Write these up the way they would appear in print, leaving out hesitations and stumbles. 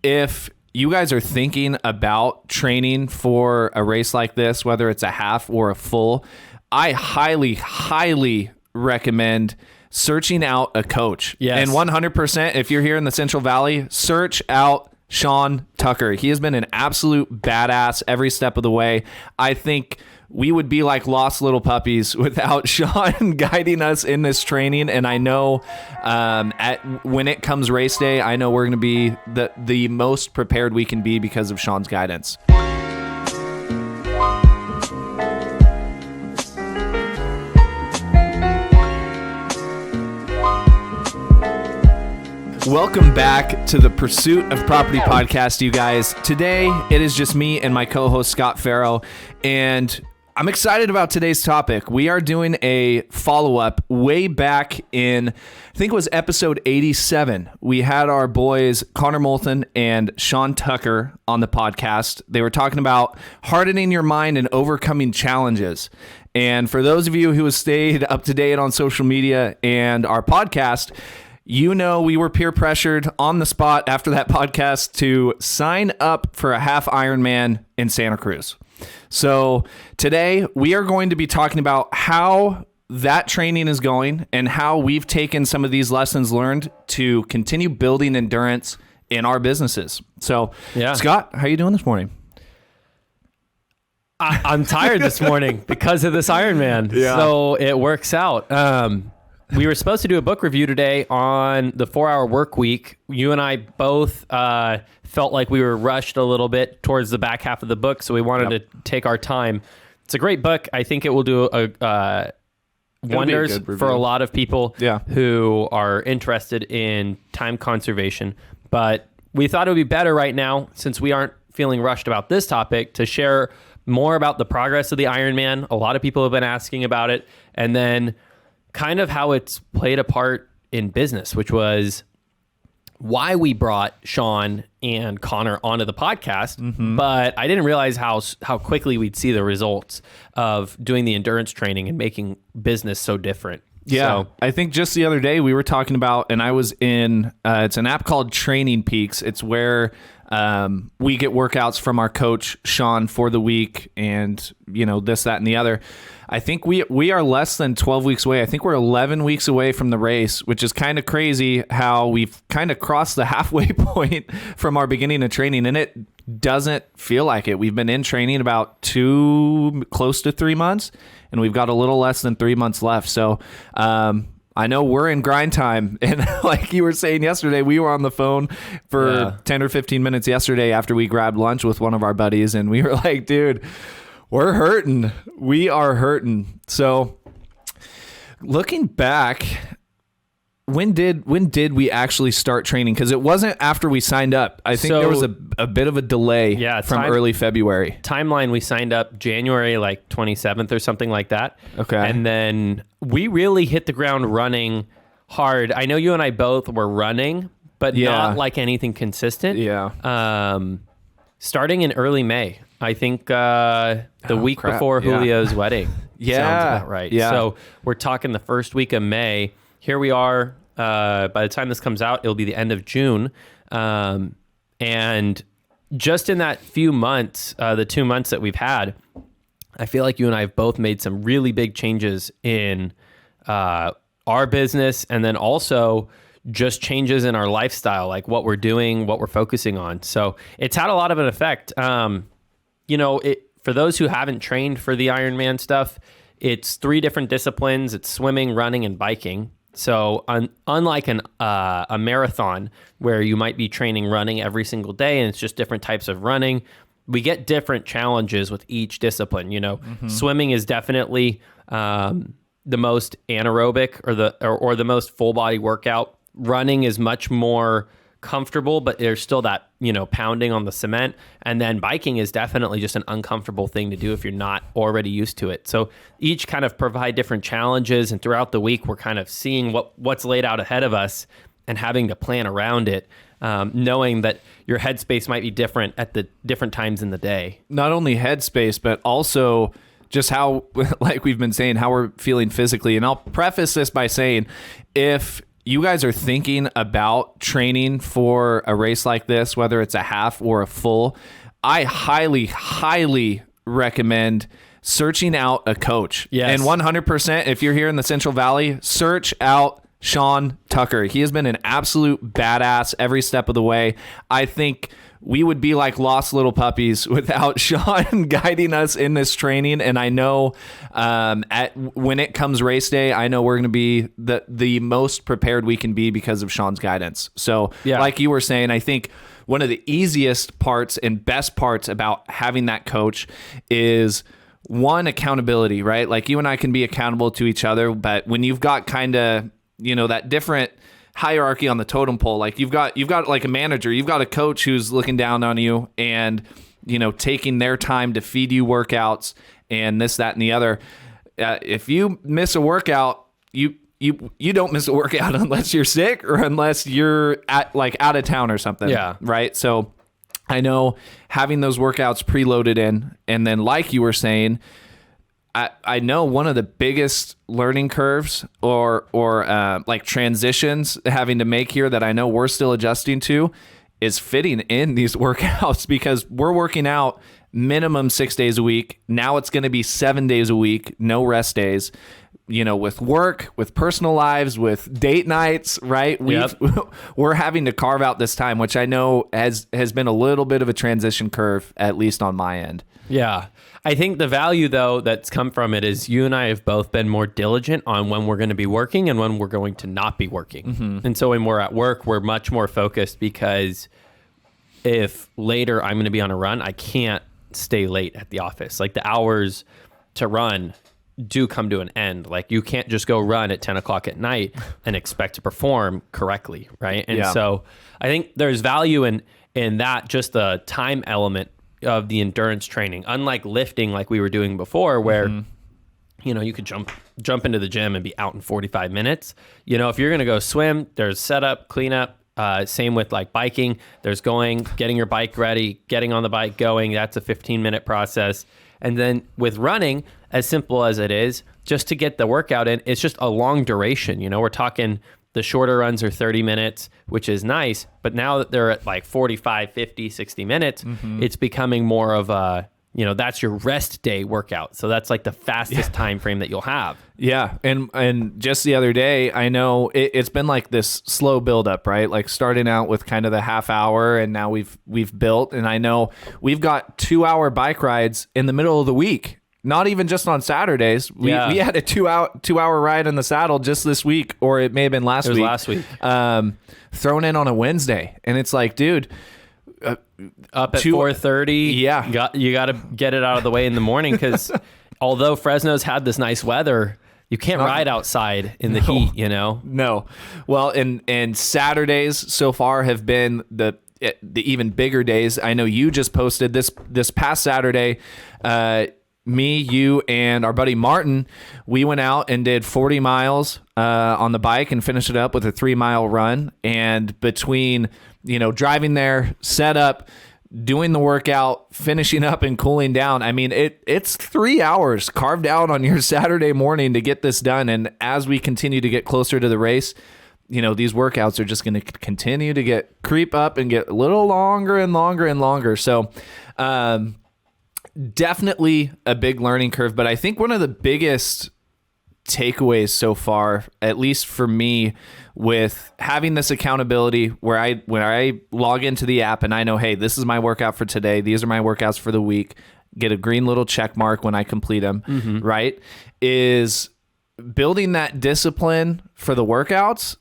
if you guys are thinking about training for a race like this, whether it's a half or a full, I highly, highly recommend searching out a coach. Yes. And 100%, if you're here in the Central Valley, search out Sean Tucker. He has been an absolute badass every step of the way. I think we would be like lost little puppies without Sean guiding us in this training. And I know when it comes race day, I know we're going to be the most prepared we can be because of Sean's guidance. Welcome back to the Pursuit of Property podcast, you guys. Today, it is just me and my co-host, Scott Farrow, and I'm excited about today's topic. We are doing a follow-up way back in, I think it was episode 87. We had our boys, Connor Moulton and Sean Tucker, on the podcast. They were talking about hardening your mind and overcoming challenges. And for those of you who have stayed up to date on social media and our podcast, you know we were peer pressured on the spot after that podcast to sign up for a half Ironman in Santa Cruz. So today we are going to be talking about how that training is going and how we've taken some of these lessons learned to continue building endurance in our businesses. So, yeah. Scott, how are you doing this morning? I'm tired this morning because of this Ironman. Yeah. So it works out. We were supposed to do a book review today on the 4-Hour Work Week. You and I both felt like we were rushed a little bit towards the back half of the book, so we wanted to take our time. It's a great book. I think it will do wonders for a lot of people who are interested in time conservation. But we thought it would be better right now, since we aren't feeling rushed about this topic, to share more about the progress of the Ironman. A lot of people have been asking about it. And then kind of how it's played a part in business, which was why we brought Sean and Connor onto the podcast. Mm-hmm. But I didn't realize how quickly we'd see the results of doing the endurance training and making business so different. Yeah, so, I think just the other day we were talking about, and I was in, it's an app called Training Peaks. It's where we get workouts from our coach, Sean, for the week, and, you know, this, that, and the other. I think we are less than 12 weeks away. I think we're 11 weeks away from the race, which is kind of crazy how we've kind of crossed the halfway point from our beginning of training, and it doesn't feel like it. We've been in training about close to 3 months, and we've got a little less than 3 months left. So I know we're in grind time, and like you were saying yesterday, we were on the phone for 10 or 15 minutes yesterday after we grabbed lunch with one of our buddies, and we were like, dude, we're hurting. We are hurting. So looking back, when did we actually start training? Because it wasn't after we signed up. I think there was a bit of a delay from early February. Timeline, we signed up January like 27th or something like that. Okay. And then we really hit the ground running hard. I know you and I both were running, but not like anything consistent. Yeah. Starting in early May. I think the week before Julio's wedding. Yeah. Sounds about right. Yeah. So we're talking the first week of May. Here we are. By the time this comes out, it'll be the end of June. And just in that few months, the 2 months that we've had, I feel like you and I have both made some really big changes in our business, and then also just changes in our lifestyle, like what we're doing, what we're focusing on. So it's had a lot of an effect. You know, for those who haven't trained for the Ironman stuff, it's 3 different disciplines. It's swimming, running, and biking. So unlike a marathon where you might be training running every single day and it's just different types of running, we get different challenges with each discipline. You know, swimming is definitely the most anaerobic or the most full body workout. Running is much more comfortable, but there's still that, you know, pounding on the cement. And then biking is definitely just an uncomfortable thing to do if you're not already used to it. So each kind of provide different challenges, and throughout the week we're kind of seeing what's laid out ahead of us and having to plan around it, knowing that your headspace might be different at the different times in the day. Not only headspace, but also just how, like we've been saying, how we're feeling physically. And I'll preface this by saying, if you guys are thinking about training for a race like this, whether it's a half or a full, I highly, highly recommend searching out a coach. Yes. And 100%, if you're here in the Central Valley, search out Sean Tucker. He has been an absolute badass every step of the way. I think we would be like lost little puppies without Sean guiding us in this training. And I know when it comes race day, I know we're going to be the most prepared we can be because of Sean's guidance. So like you were saying, I think one of the easiest parts and best parts about having that coach is one, accountability, right? Like you and I can be accountable to each other, but when you've got kind of, that different hierarchy on the totem pole, like you've got like a manager, you've got a coach who's looking down on you and, taking their time to feed you workouts and this, that, and the other. If you miss a workout, you don't miss a workout unless you're sick or unless you're out of town or something. Yeah. Right. So I know having those workouts preloaded in, and then like you were saying, I know one of the biggest learning curves or like transitions having to make here that I know we're still adjusting to is fitting in these workouts, because we're working out minimum 6 days a week. Now it's going to be 7 days a week, no rest days, with work, with personal lives, with date nights, right? We're having to carve out this time, which I know has been a little bit of a transition curve, at least on my end. Yeah. I think the value, though, that's come from it is you and I have both been more diligent on when we're going to be working and when we're going to not be working. Mm-hmm. And so when we're at work, we're much more focused, because if later I'm going to be on a run, I can't stay late at the office. Like the hours to run do come to an end. Like you can't just go run at 10 o'clock at night and expect to perform correctly, right? And so I think there's value in that, just the time element of the endurance training, unlike lifting like we were doing before, where you could jump into the gym and be out in 45 minutes. If you're going to go swim, there's setup, cleanup. Same with like biking. There's getting your bike ready, getting on the bike, going. That's a 15-minute process. And then with running, as simple as it is, just to get the workout in, it's just a long duration. We're talking the shorter runs are 30 minutes, which is nice. But now that they're at like 45, 50, 60 minutes, it's becoming more of a, that's your rest day workout. So that's like the fastest time frame that you'll have. Yeah. And just the other day, I know it's been like this slow buildup, right? Like starting out with kind of the half hour, and now we've built, and I know we've got 2-hour bike rides in the middle of the week. Not even just on Saturdays. We had a 2-hour ride in the saddle just this week, or it may have been last week. It was last week. Thrown in on a Wednesday. And it's like, dude, up at 4:30. Yeah. You got to get it out of the way in the morning, because although Fresno's had this nice weather, you can't ride outside in the heat, No. Well, and Saturdays so far have been the even bigger days. I know you just posted this past Saturday, me, you, and our buddy Martin, we went out and did 40 miles on the bike and finished it up with a 3-mile run. And between, driving there, set up, doing the workout, finishing up and cooling down, I mean, it's 3 hours carved out on your Saturday morning to get this done. And as we continue to get closer to the race, these workouts are just going to continue to creep up and get a little longer and longer and longer. So, definitely a big learning curve, but I think one of the biggest takeaways so far, at least for me, with having this accountability where when I log into the app and I know, hey, this is my workout for today, these are my workouts for the week, get a green little check mark when I complete them, right, is building that discipline for the workouts.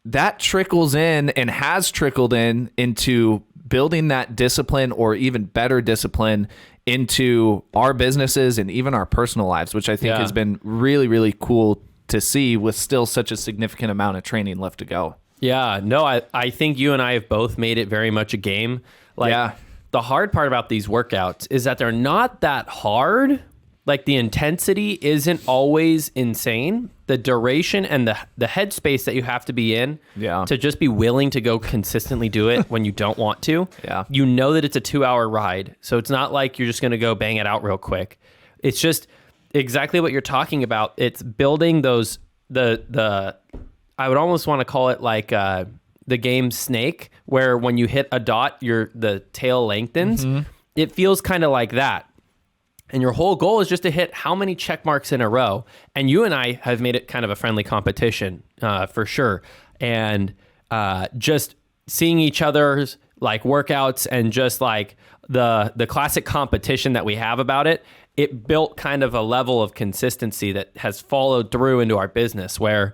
That trickles in and has trickled into building that discipline, or even better discipline, into our businesses and even our personal lives, which I think has been really, really cool to see, with still such a significant amount of training left to go. Yeah, no, I think you and I have both made it very much a game. The hard part about these workouts is that they're not that hard. Like the intensity isn't always insane. The duration and the headspace that you have to be in to just be willing to go consistently do it when you don't want to. Yeah. You know that it's a 2-hour ride. So it's not like you're just going to go bang it out real quick. It's just exactly what you're talking about. It's building those, the I would almost want to call it like the game Snake, where when you hit a dot, the tail lengthens. It feels kind of like that. And your whole goal is just to hit how many check marks in a row. And you and I have made it kind of a friendly competition for sure. And just seeing each other's like workouts and just like the classic competition that we have about it, it built kind of a level of consistency that has followed through into our business where,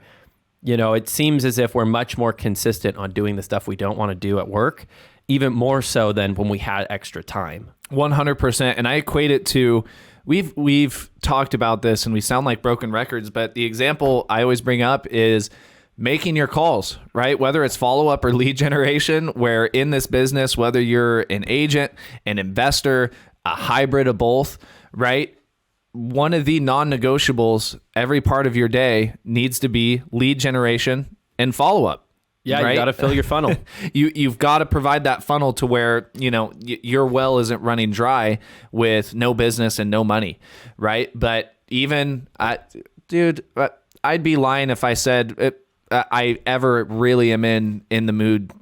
you know, it seems as if we're much more consistent on doing the stuff we don't want to do at work, even more so than when we had extra time. 100%. And I equate it to, we've talked about this and we sound like broken records, but the example I always bring up is making your calls, right? Whether it's follow-up or lead generation, where in this business, whether you're an agent, an investor, a hybrid of both, right? One of the non-negotiables every part of your day needs to be lead generation and follow-up. Yeah, right? You got to fill your funnel. You've got to provide that funnel to where, you know, your well isn't running dry with no business and no money, right? But even, I'd be lying if I said I ever really am in the mood,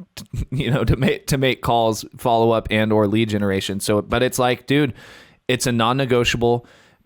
you know, to make calls, follow up, and or lead generation. So, but it's like, dude, it's a non-negotiable.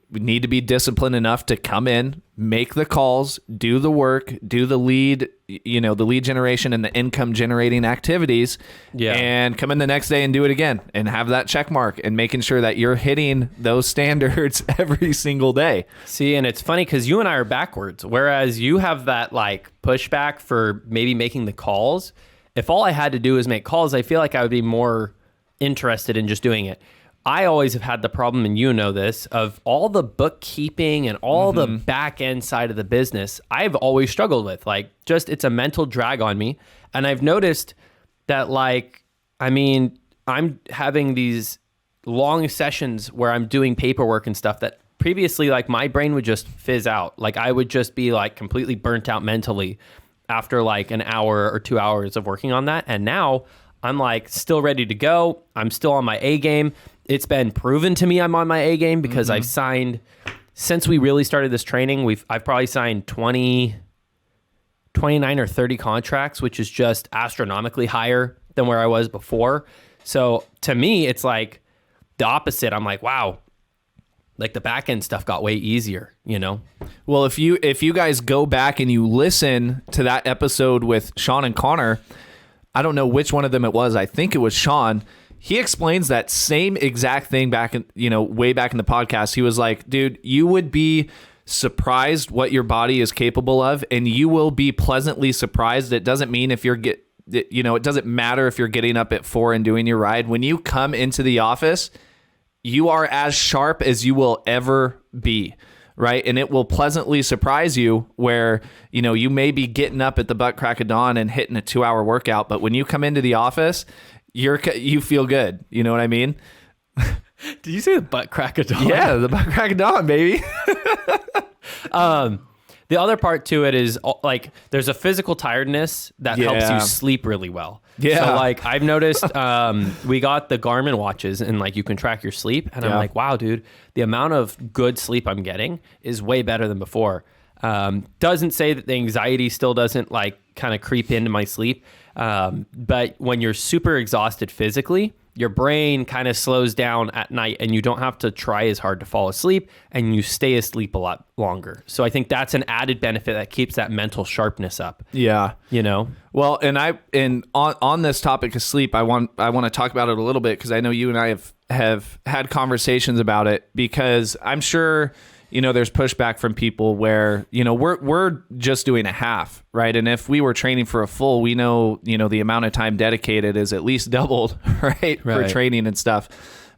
We need to be disciplined enough to come in, make the calls, do the work, do the lead, you know, the lead generation and the income generating activities, and come in the next day and do it again and have that check mark and making sure that you're hitting those standards every single day. See, and it's funny because you and I are backwards, whereas you have that like pushback for maybe making the calls. If all I had to do is make calls, I feel like I would be more interested in just doing it. I always have had the problem, and you know this, of all the bookkeeping and all the back end side of the business, I've always struggled with. Like, just it's a mental drag on me. And I've noticed that, like, I mean, I'm having these long sessions where I'm doing paperwork and stuff that previously, like, my brain would just fizz out. Like, I would just be, like, completely burnt out mentally after, like, an hour or 2 hours of working on that. And now I'm, like, still ready to go. I'm still on my A game. It's been proven to me I'm on my A game because I've signed, since we really started this training, I've probably signed 29 or 30 contracts, which is just astronomically higher than where I was before. So to me, it's like the opposite. I'm like, wow, like the back end stuff got way easier, you know? Well, if you guys go back and you listen to that episode with Sean and Connor, I don't know which one of them it was. I think it was Sean. He explains that same exact thing back in, you know, way back in the podcast. He was like, dude, you would be surprised what your body is capable of, and you will be pleasantly surprised. It doesn't mean if it doesn't matter if you're getting up at 4 and doing your ride. When you come into the office, you are as sharp as you will ever be, right? And it will pleasantly surprise you where, you know, you may be getting up at the butt crack of dawn and hitting a 2-hour workout, but when you come into the office, you feel good. You know what I mean? Did you say the butt crack of dawn? Yeah, the butt crack of dawn, baby. The other part to it is like there's a physical tiredness that helps you sleep really well. Yeah. So like I've noticed we got the Garmin watches and like you can track your sleep. And I'm like, wow, dude, the amount of good sleep I'm getting is way better than before. Doesn't say that the anxiety still doesn't like kind of creep into my sleep. But when you're super exhausted physically, your brain kind of slows down at night and you don't have to try as hard to fall asleep and you stay asleep a lot longer. So I think that's an added benefit that keeps that mental sharpness up. Yeah. You know? Well, and on this topic of sleep, I want to talk about it a little bit because I know you and I have had conversations about it because I'm sure, you know, there's pushback from people where, you know, we're just doing a half, right? And if we were training for a full, we know, you know, the amount of time dedicated is at least doubled, right? For training and stuff.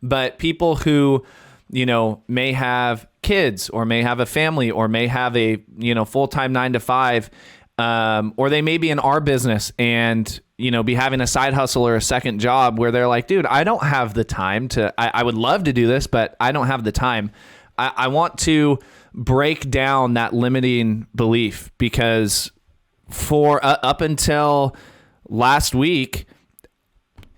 But people who, you know, may have kids or may have a family or may have a, you know, full-time 9 to 5, or they may be in our business and, you know, be having a side hustle or a second job where they're like, dude, I don't have the time I would love to do this, but I don't have the time. I want to break down that limiting belief because for up until last week,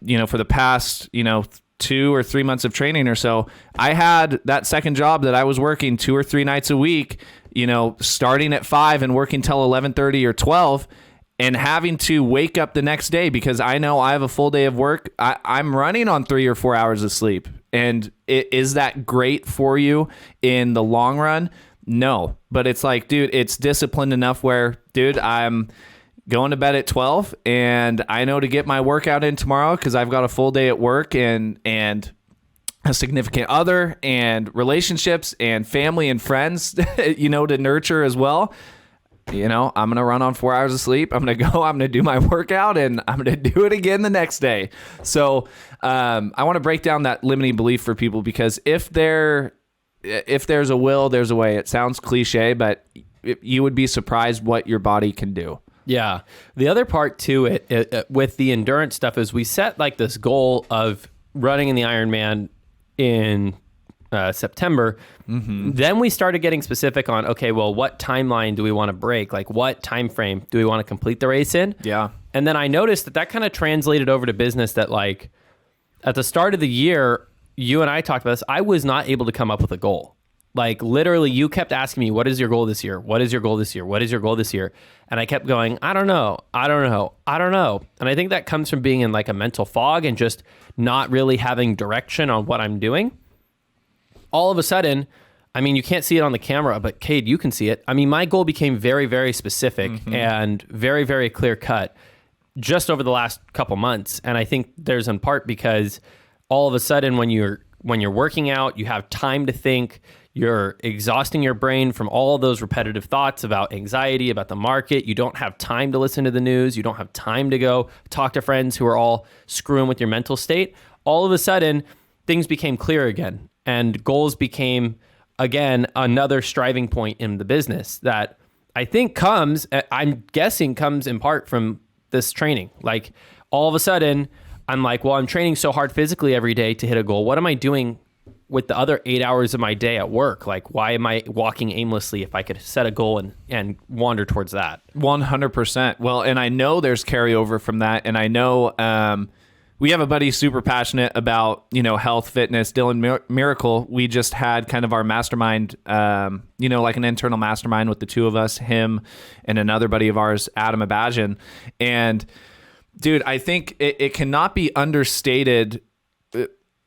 you know, for the past, you know, 2 or 3 months of training or so, I had that second job that I was working 2 or 3 nights a week, you know, starting at 5 and working till 11:30 or 12. and having to wake up the next day because I know I have a full day of work. I'm running on 3 or 4 hours of sleep. And is that great for you in the long run? No. But it's like, dude, it's disciplined enough where, dude, I'm going to bed at 12 and I know to get my workout in tomorrow because I've got a full day at work and a significant other and relationships and family and friends, to nurture as well. I'm going to run on 4 hours of sleep. I'm going to do my workout and I'm going to do it again the next day. So I want to break down that limiting belief for people because if there's a will, there's a way. It sounds cliche, but you would be surprised what your body can do. Yeah. The other part to it with the endurance stuff is we set like this goal of running in the Ironman in September. Mm-hmm. Then we started getting specific on, okay, well, what timeline do we want to break? Like what time frame do we want to complete the race in? Yeah. And then I noticed that kind of translated over to business that like at the start of the year, you and I talked about this, I was not able to come up with a goal. Like literally you kept asking me, what is your goal this year? What is your goal this year? What is your goal this year? And I kept going, I don't know. And I think that comes from being in like a mental fog and just not really having direction on what I'm doing. All of a sudden, I mean, you can't see it on the camera, but Cade, you can see it. I mean, my goal became very, very specific and very, very clear cut just over the last couple months. And I think there's in part because all of a sudden when you're working out, you have time to think, you're exhausting your brain from all those repetitive thoughts about anxiety, about the market. You don't have time to listen to the news. You don't have time to go talk to friends who are all screwing with your mental state. All of a sudden, things became clear again. And goals became, again, another striving point in the business that I think I'm guessing comes in part from this training. Like all of a sudden, I'm like, well, I'm training so hard physically every day to hit a goal. What am I doing with the other 8 hours of my day at work? Like, why am I walking aimlessly if I could set a goal and wander towards that? 100%. Well, and I know there's carryover from that. And I know we have a buddy super passionate about, health, fitness, Dylan Miracle. We just had kind of our mastermind, like an internal mastermind with the two of us, him and another buddy of ours, Adam Abajian. And dude, I think it cannot be understated.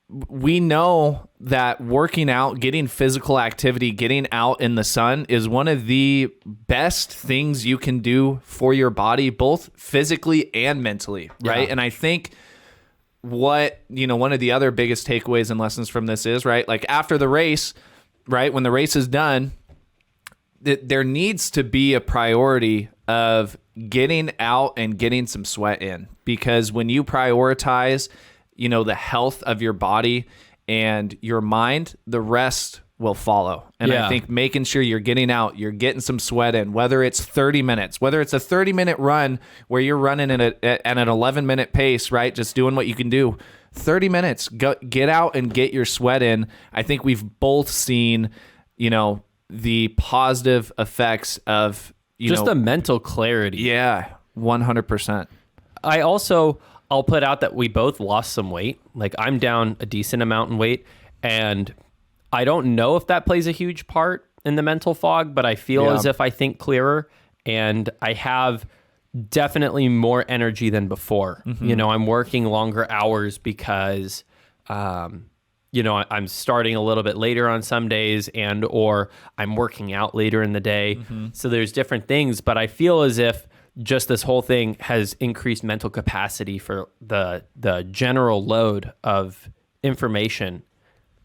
We know that working out, getting physical activity, getting out in the sun is one of the best things you can do for your body, both physically and mentally, right? Yeah. And I think what, one of the other biggest takeaways and lessons from this is, right? Like after the race, right? When the race is done, there needs to be a priority of getting out and getting some sweat in, because when you prioritize, the health of your body and your mind, the rest will follow. And I think making sure you're getting out, you're getting some sweat in, whether it's 30 minutes, whether it's a 30-minute run where you're running at an 11-minute pace, right? Just doing what you can do. 30 minutes, get out and get your sweat in. I think we've both seen, the positive effects of, just the mental clarity. Yeah, 100%. I'll put out that we both lost some weight. Like I'm down a decent amount in weight, and I don't know if that plays a huge part in the mental fog, but I feel as if I think clearer and I have definitely more energy than before. Mm-hmm. I'm working longer hours because, I'm starting a little bit later on some days or I'm working out later in the day. Mm-hmm. So there's different things, but I feel as if just this whole thing has increased mental capacity for the general load of information,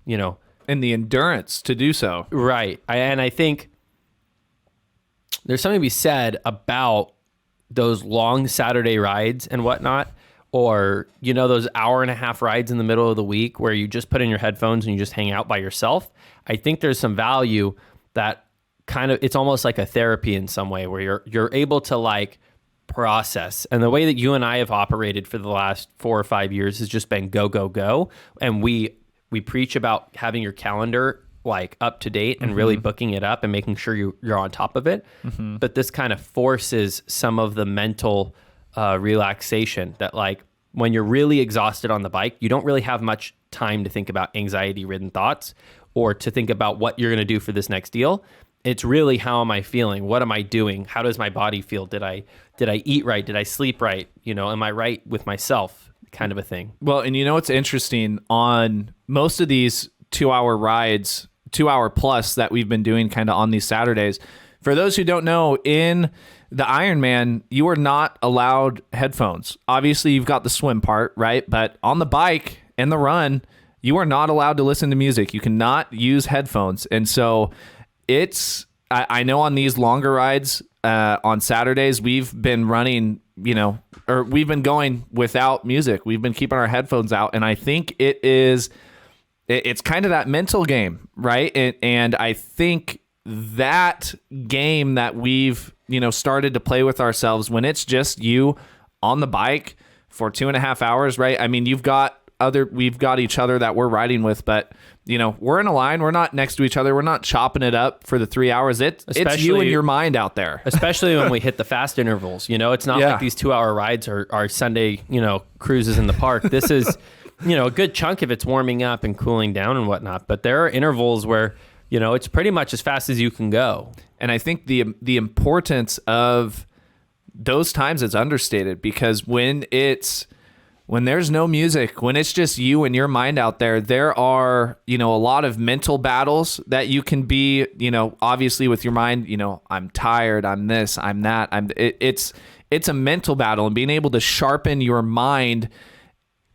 and the endurance to do so. Right. And I think there's something to be said about those long Saturday rides and whatnot, or, those hour and a half rides in the middle of the week where you just put in your headphones and you just hang out by yourself. I think there's some value that it's almost like a therapy in some way where you're able to like process. And the way that you and I have operated for the last 4 or 5 years has just been go, go, go. And we preach about having your calendar like up to date and really booking it up and making sure you're on top of it. Mm-hmm. But this kind of forces some of the mental relaxation that like when you're really exhausted on the bike, you don't really have much time to think about anxiety ridden thoughts or to think about what you're going to do for this next deal. It's really, how am I feeling? What am I doing? How does my body feel? Did I eat right? Did I sleep right? Am I right with myself? Kind of a thing. Well, and what's interesting, on most of these 2-hour rides, 2-hour plus that we've been doing kind of on these Saturdays, for those who don't know, in the Ironman, you are not allowed headphones. Obviously, you've got the swim part, right? But on the bike and the run, you are not allowed to listen to music. You cannot use headphones. And so I know on these longer rides on Saturdays, we've been running, or we've been going without music. We've been keeping our headphones out. And I think it's kind of that mental game, right? And I think that game that we've, started to play with ourselves, when it's just you on the bike for 2.5 hours, right? I mean, we've got each other that we're riding with, but we're in a line. We're not next to each other. We're not chopping it up for the 3 hours. It's you and your mind out there. Especially when we hit the fast intervals. It's not like these 2-hour rides are Sunday, cruises in the park. This is, a good chunk of it's warming up and cooling down and whatnot. But there are intervals where, it's pretty much as fast as you can go. And I think the importance of those times is understated, because when there's no music, when it's just you and your mind out there are, a lot of mental battles that you can be, obviously with your mind, I'm tired, I'm this, I'm that. It's a mental battle, and being able to sharpen your mind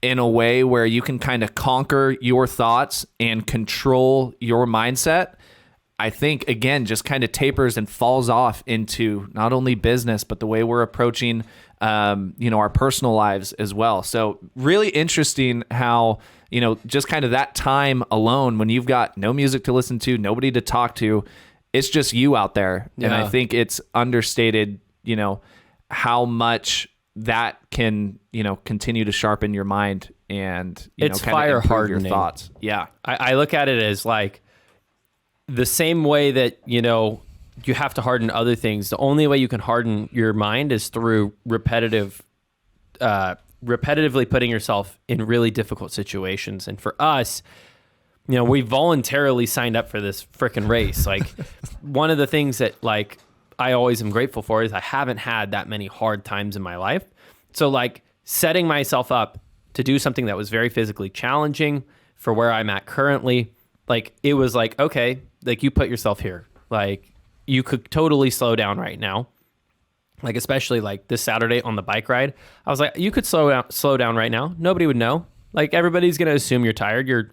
in a way where you can kind of conquer your thoughts and control your mindset, I think, again, just kind of tapers and falls off into not only business, but the way we're approaching, our personal lives as well. So really interesting how, just kind of that time alone, when you've got no music to listen to, nobody to talk to, it's just you out there. Yeah. And I think it's understated, how much that can, continue to sharpen your mind and, it's kind fire of improve hardening your thoughts. Yeah. I look at it as like the same way that, you have to harden other things. The only way you can harden your mind is through repetitively putting yourself in really difficult situations. And for us, we voluntarily signed up for this freaking race. Like, one of the things that, like, I always am grateful for is I haven't had that many hard times in my life. So, like, setting myself up to do something that was very physically challenging for where I'm at currently, like, it was like, okay, like, you put yourself here. Like, you could totally slow down right now. Like, especially like this Saturday on the bike ride, I was like, you could slow down right now. Nobody would know. Like, everybody's going to assume you're tired. You're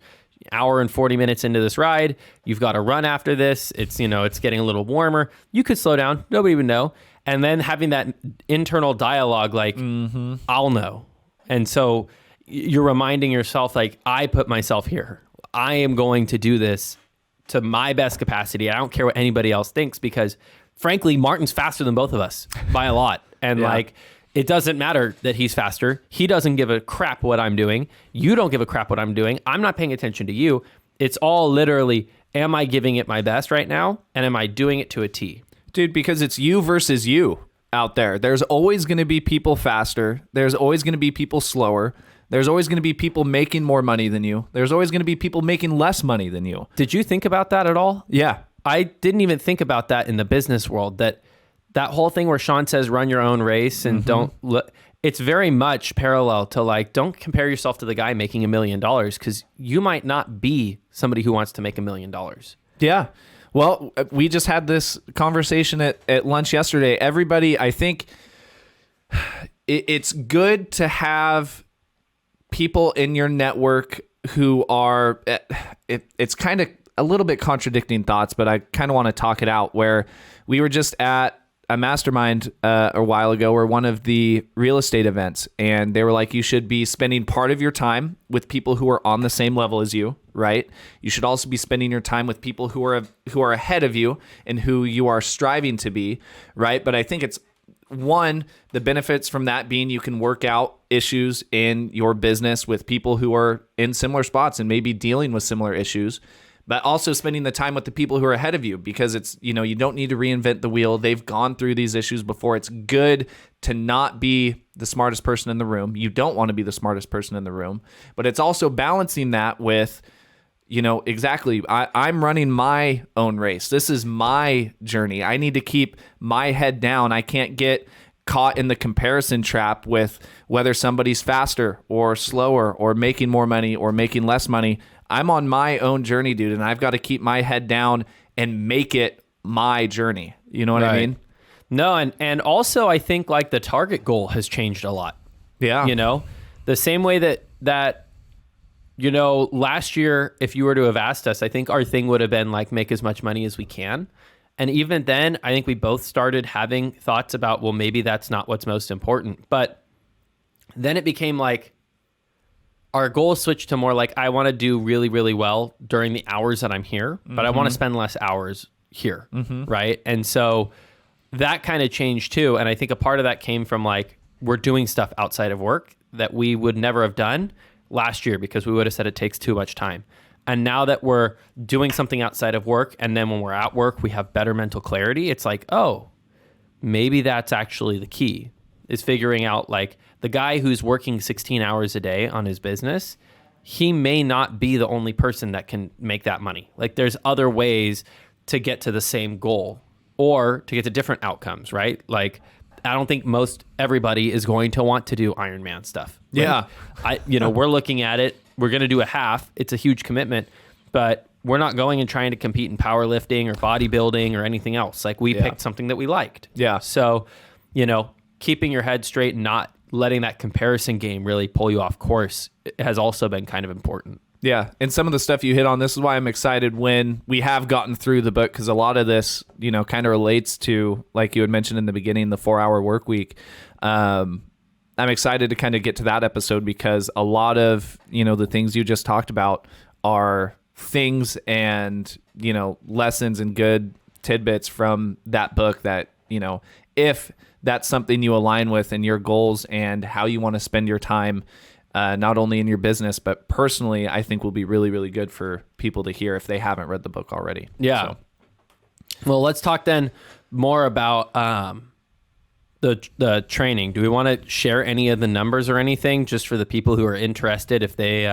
hour and 40 minutes into this ride. You've got to run after this. It's, it's getting a little warmer. You could slow down. Nobody would know. And then having that internal dialogue, like, I'll know. And so you're reminding yourself, like, I put myself here. I am going to do this to my best capacity. I don't care what anybody else thinks, because frankly, Martin's faster than both of us by a lot. And like, it doesn't matter that he's faster. He doesn't give a crap what I'm doing. You don't give a crap what I'm doing. I'm not paying attention to you. It's all literally, am I giving it my best right now? And am I doing it to a T? Dude, because it's you versus you out there. There's always going to be people faster. There's always going to be people slower. There's always going to be people making more money than you. There's always going to be people making less money than you. Did you think about that at all? Yeah. I didn't even think about that in the business world, that whole thing where Sean says, run your own race and don't look. It's very much parallel to, like, don't compare yourself to the guy making $1 million, because you might not be somebody who wants to make $1 million. Yeah. Well, we just had this conversation at lunch yesterday. Everybody, I think it's good to have people in your network who are, it's kind of a little bit contradicting thoughts, but I kind of want to talk it out, where we were just at a mastermind a while ago, or one of the real estate events, and they were like, you should be spending part of your time with people who are on the same level as you, right? You should also be spending your time with people who are ahead of you and who you are striving to be, right? But I think it's, one, the benefits from that being you can work out issues in your business with people who are in similar spots and maybe dealing with similar issues, but also spending the time with the people who are ahead of you, because it's, you don't need to reinvent the wheel. They've gone through these issues before. It's good to not be the smartest person in the room. You don't want to be the smartest person in the room, but it's also balancing that with, exactly. I'm running my own race. This is my journey. I need to keep my head down. I can't get caught in the comparison trap with whether somebody's faster or slower or making more money or making less money. I'm on my own journey, dude, and I've got to keep my head down and make it my journey. You know what I mean? No, and also I think like the target goal has changed a lot. Yeah. The same way that last year, if you were to have asked us, I think our thing would have been like make as much money as we can. And even then, I think we both started having thoughts about, well, maybe that's not what's most important. But then it became like our goal switched to more like, I want to do really, really well during the hours that I'm here, but I want to spend less hours here. Right. And so that kind of changed too. And I think a part of that came from like, we're doing stuff outside of work that we would never have done last year because we would have said it takes too much time. And now that we're doing something outside of work, and then when we're at work, we have better mental clarity, it's like, oh, maybe that's actually the key, is figuring out like the guy who's working 16 hours a day on his business, he may not be the only person that can make that money. Like there's other ways to get to the same goal or to get to different outcomes, right? Like I don't think everybody is going to want to do Ironman stuff. Right? Yeah. We're looking at it. We're going to do a half. It's a huge commitment, but we're not going and trying to compete in powerlifting or bodybuilding or anything else. Like we picked something that we liked. Yeah. So, keeping your head straight and not letting that comparison game really pull you off course has also been kind of important. Yeah. And some of the stuff you hit on, this is why I'm excited when we have gotten through the book, because a lot of this, kind of relates to, like you had mentioned in the beginning, the 4-hour work week. I'm excited to kind of get to that episode because a lot of, the things you just talked about are things and, lessons and good tidbits from that book that, if that's something you align with in your goals and how you want to spend your time, not only in your business, but personally, I think will be really, really good for people to hear if they haven't read the book already. Yeah. So. Well, let's talk then more about, the training. Do we want to share any of the numbers or anything just for the people who are interested if they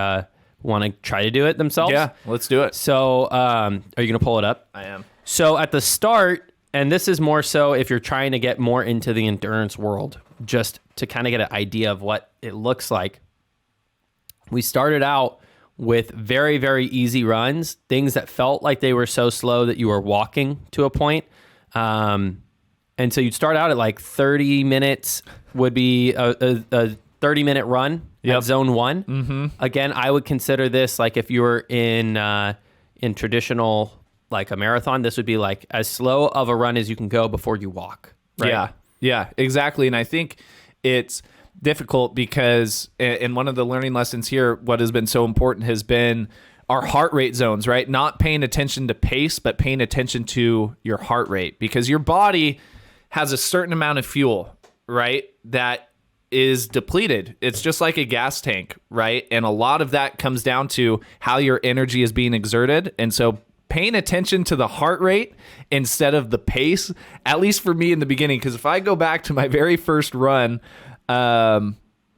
want to try to do it themselves? Yeah, let's do it. So are you going to pull it up? I am. So at the start, and this is more so if you're trying to get more into the endurance world, just to kind of get an idea of what it looks like. We started out with very, very easy runs, things that felt like they were so slow that you were walking to a point. And so you'd start out at like 30 minutes would be a 30-minute run at zone 1. Mm-hmm. Again, I would consider this like if you were in traditional, like a marathon, this would be like as slow of a run as you can go before you walk. Right? Yeah, exactly. And I think it's difficult because, and one of the learning lessons here, what has been so important has been our heart rate zones, right? Not paying attention to pace, but paying attention to your heart rate, because your body has a certain amount of fuel, right, that is depleted. It's just like a gas tank, right? And a lot of that comes down to how your energy is being exerted. And so paying attention to the heart rate instead of the pace, at least for me in the beginning, because if I go back to my very first run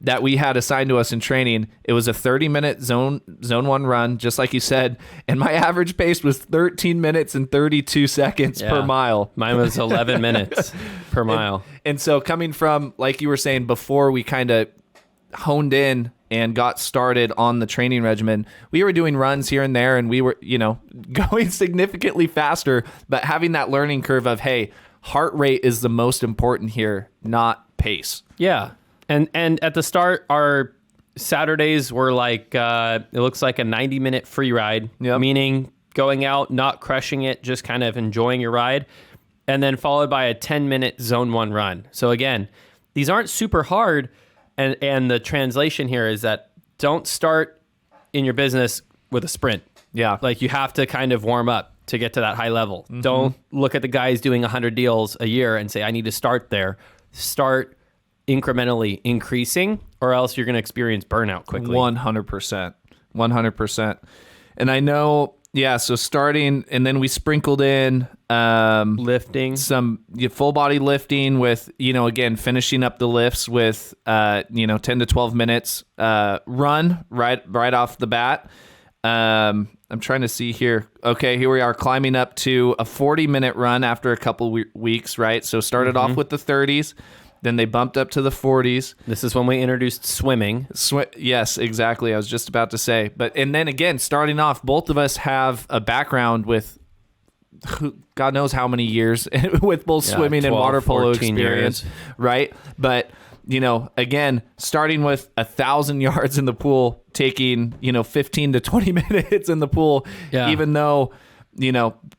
that we had assigned to us in training, it was a 30-minute zone 1 run, just like you said, and my average pace was 13 minutes and 32 seconds per mile. Mine was 11 minutes per mile. And so coming from, like you were saying, before we kind of honed in and got started on the training regimen, we were doing runs here and there, and we were, going significantly faster, but having that learning curve of, hey, heart rate is the most important here, not pace. Yeah. And at the start, our Saturdays were like, it looks like a 90-minute free ride, meaning going out, not crushing it, just kind of enjoying your ride, and then followed by a 10-minute zone 1 run. So again, these aren't super hard, and the translation here is that don't start in your business with a sprint. Yeah. Like you have to kind of warm up to get to that high level. Mm-hmm. Don't look at the guys doing 100 deals a year and say, I need to start there. Start incrementally increasing, or else you're going to experience burnout quickly. 100%. And I know, so starting, and then we sprinkled in lifting, some full body lifting with, again, finishing up the lifts with, 10 to 12 minutes run right off the bat. I'm trying to see here. Okay, here we are climbing up to a 40-minute run after a couple weeks, right? So started off with the 30s, then they bumped up to the 40s. This is when we introduced swimming. Yes, exactly. I was just about to say. And then again, starting off, both of us have a background with God knows how many years with both swimming 12, and water polo experience, years. Right? But again, starting with 1,000 yards in the pool, taking 15 to 20 minutes in the pool, even though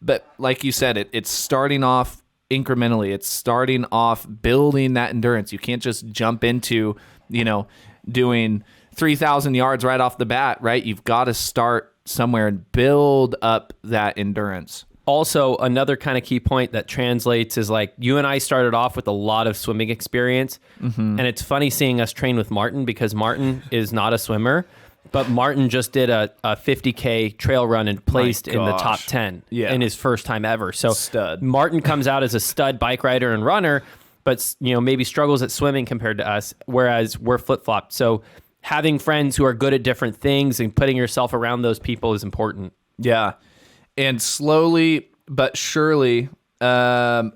but like you said, it's starting off incrementally. It's starting off building that endurance. You can't just jump into doing 3,000 yards right off the bat, right? You've got to start somewhere and build up that endurance. Also, another kind of key point that translates is like you and I started off with a lot of swimming experience. And it's funny seeing us train with Martin because Martin is not a swimmer, but Martin just did a 50K trail run and placed in the top 10 in his first time ever. So stud. Martin comes out as a stud bike rider and runner, but maybe struggles at swimming compared to us, whereas we're flip-flopped. So having friends who are good at different things and putting yourself around those people is important. Yeah. And slowly but surely, I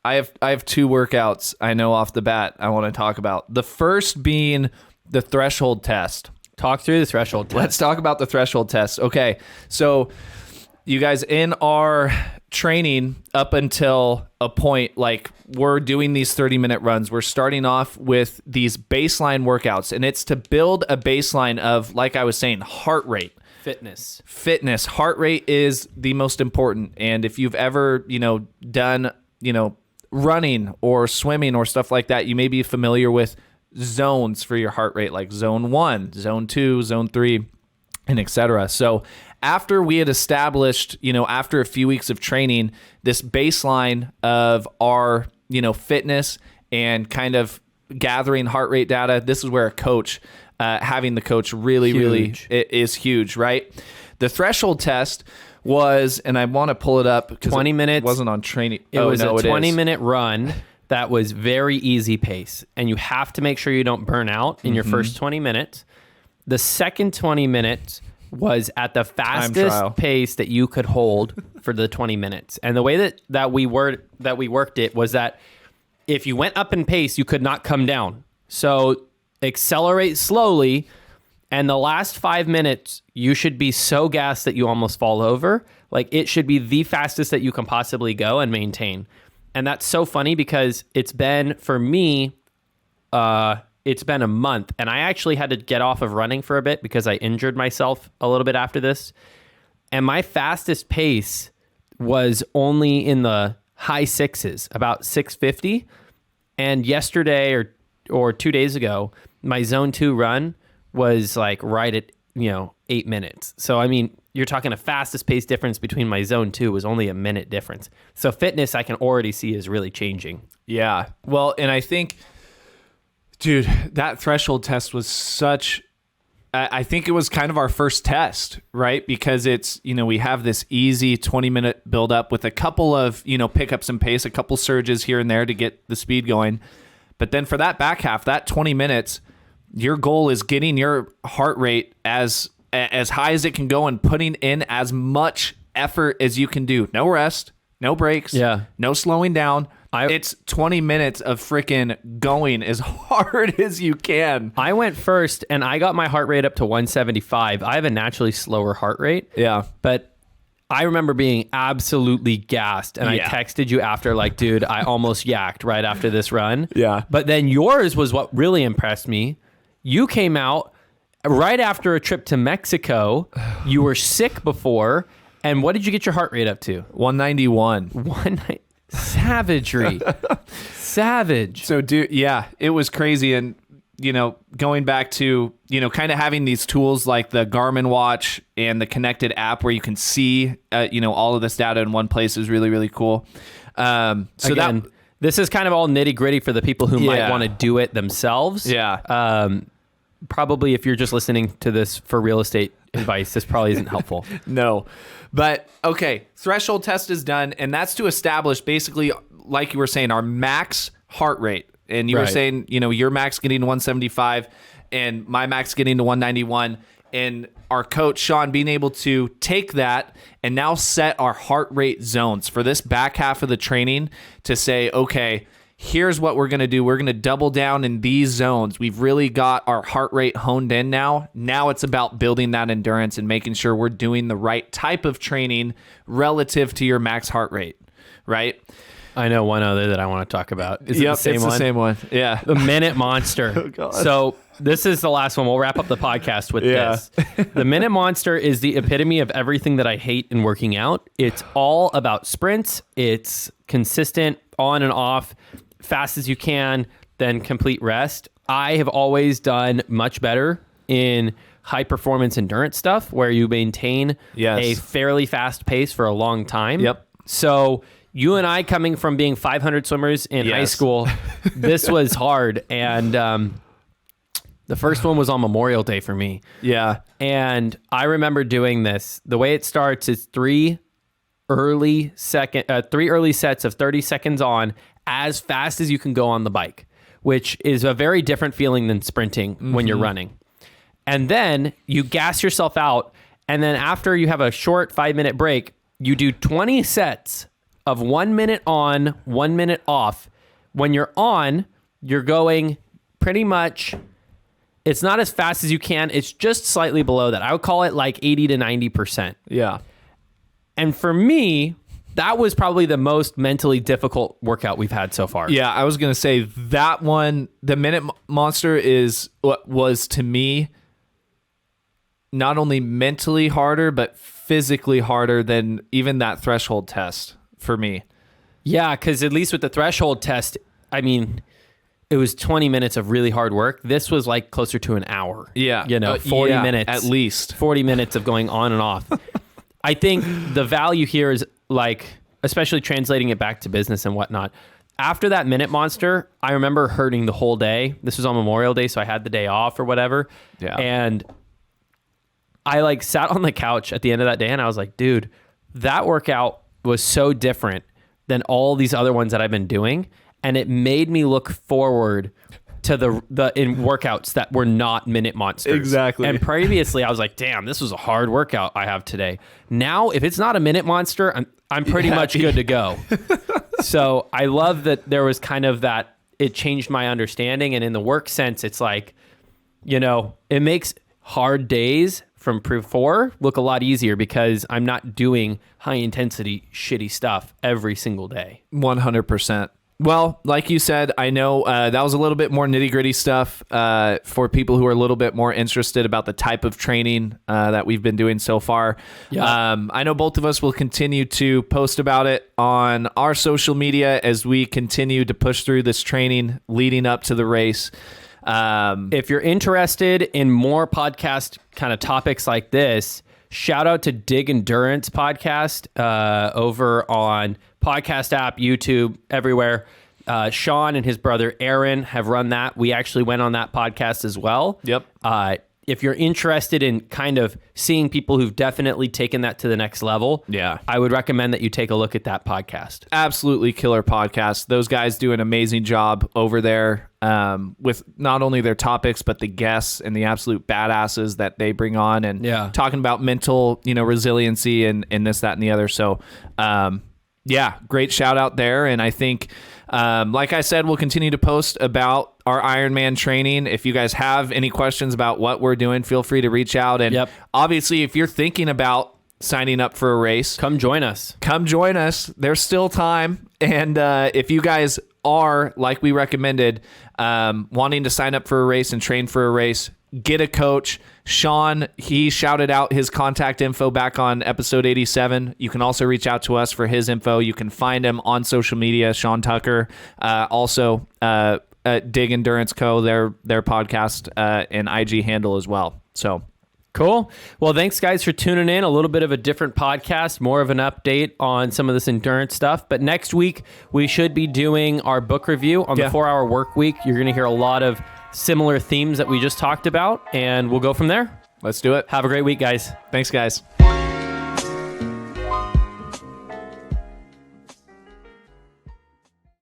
have two workouts I know off the bat I want to talk about. The first being the threshold test. Talk through the threshold test. Let's talk about the threshold test. Okay, so you guys, in our training up until a point, like we're doing these 30-minute runs, we're starting off with these baseline workouts, and it's to build a baseline of, like I was saying, heart rate. Fitness. Heart rate is the most important. And if you've ever, done, running or swimming or stuff like that, you may be familiar with zones for your heart rate, like zone 1, zone 2, zone 3, and etc. So after we had established, after a few weeks of training, this baseline of our, fitness and kind of gathering heart rate data, this is where a coach, having the coach really is huge, right? The threshold test was, and I want to pull it up 20 minutes. It wasn't on training. It was a 20-minute run that was very easy pace, and you have to make sure you don't burn out in your first 20 minutes. The second 20 minutes was at the fastest pace that you could hold for the 20 minutes. And the way that we worked it was that if you went up in pace, you could not come down. So accelerate slowly, and the last 5 minutes, you should be so gassed that you almost fall over. Like, it should be the fastest that you can possibly go and maintain. And that's so funny because it's been, for me, it's been a month, and I actually had to get off of running for a bit because I injured myself a little bit after this. And my fastest pace was only in the high sixes, about 650. And yesterday or 2 days ago, my zone 2 run was like right at 8 minutes. So I mean, you're talking a fastest pace difference between my zone 2 was only a minute difference. So fitness, I can already see, is really changing. Yeah. Well, and I think, dude, that threshold test was such, I think it was kind of our first test, right? Because it's, we have this easy 20-minute build up with a couple of, pickups and pace, a couple surges here and there to get the speed going. But then for that back half, that 20 minutes, your goal is getting your heart rate as high as it can go and putting in as much effort as you can do. No rest, no breaks, no slowing down. It's 20 minutes of freaking going as hard as you can. I went first, and I got my heart rate up to 175. I have a naturally slower heart rate. Yeah. But I remember being absolutely gassed, and I texted you after, like, dude, I almost yacked right after this run. Yeah. But then yours was what really impressed me. You came out right after a trip to Mexico. You were sick before, and what did you get your heart rate up to? 191. Savagery. Savage. So, dude, it was crazy. And, going back to, kind of having these tools like the Garmin watch and the connected app where you can see, all of this data in one place is really, really cool. This is kind of all nitty gritty for the people who might want to do it themselves. Yeah. Probably if you're just listening to this for real estate advice, this probably isn't helpful. No. But, okay, threshold test is done, and that's to establish basically, like you were saying, our max heart rate. And you were saying, your max getting to 175 and my max getting to 191. and our coach Sean being able to take that and now set our heart rate zones for this back half of the training to say, okay, here's what we're going to do. We're going to double down in these zones. We've really got our heart rate honed in now. Now it's about building that endurance and making sure we're doing the right type of training relative to your max heart rate, right? I know one other that I want to talk about. Is it the same it's one? The same one. Yeah. The Minute Monster. Oh, God. So this is the last one. We'll wrap up the podcast with this. The Minute Monster is the epitome of everything that I hate in working out. It's all about sprints. It's consistent, on and off, fast as you can, then complete rest. I have always done much better in high performance endurance stuff where you maintain a fairly fast pace for a long time. Yep. So you and I, coming from being 500 swimmers in high school, this was hard. And the first one was on Memorial Day for me. Yeah. And I remember doing this. The way it starts is three early sets of 30 seconds on as fast as you can go on the bike, which is a very different feeling than sprinting when you're running. And then you gas yourself out. And then after you have a short 5-minute break, you do 20 sets of 1 minute on, 1 minute off. When you're on, you're going pretty much, it's not as fast as you can. It's just slightly below that. I would call it like 80 to 90%. Yeah. And for me, that was probably the most mentally difficult workout we've had so far. Yeah, I was going to say that one, the Minute Monster is what was to me not only mentally harder, but physically harder than even that threshold test for me. Yeah, because at least with the threshold test, I mean, it was 20 minutes of really hard work. This was like closer to an hour. Yeah. 40 minutes. At least. 40 minutes of going on and off. I think the value here is like, especially translating it back to business and whatnot. After that Minute Monster, I remember hurting the whole day. This was on Memorial Day, so I had the day off or whatever. Yeah. And I like sat on the couch at the end of that day and I was like, dude, that workout was so different than all these other ones that I've been doing. And it made me look forward to the in workouts that were not Minute Monsters. Exactly. And previously I was like, damn, this was a hard workout I have today. Now, if it's not a Minute Monster, I'm pretty much good to go. So I love that there was kind of that, it changed my understanding. And in the work sense, it's like, it makes hard days from before look a lot easier because I'm not doing high intensity, shitty stuff every single day. 100%. Well, like you said, I know that was a little bit more nitty gritty stuff for people who are a little bit more interested about the type of training that we've been doing so far. Yeah. I know both of us will continue to post about it on our social media as we continue to push through this training leading up to the race. If you're interested in more podcast kind of topics like this, shout out to Dig Endurance podcast over on podcast app, YouTube, everywhere. Sean and his brother Aaron have run that. We actually went on that podcast as well. Yep. If you're interested in kind of seeing people who've definitely taken that to the next level, I would recommend that you take a look at that podcast. Absolutely killer podcast. Those guys do an amazing job over there with not only their topics, but the guests and the absolute badasses that they bring on and talking about mental, resiliency and this, that, and the other. So, great shout out there. And I think, like I said, we'll continue to post about our Ironman training. If you guys have any questions about what we're doing, feel free to reach out. And obviously, if you're thinking about signing up for a race, come join us. There's still time. And if you guys are, like we recommended, wanting to sign up for a race and train for a race, get a coach. Sean, he shouted out his contact info back on episode 87. You can also reach out to us for his info. You can find him on social media, Sean Tucker. Also, Dig Endurance Co., their podcast and IG handle as well. So cool. Well, thanks guys for tuning in. A little bit of a different podcast, more of an update on some of this endurance stuff. But next week, we should be doing our book review on the 4-Hour Work Week. You're going to hear a lot of similar themes that we just talked about, and we'll go from there. Let's do it. Have a great week, guys. Thanks, guys.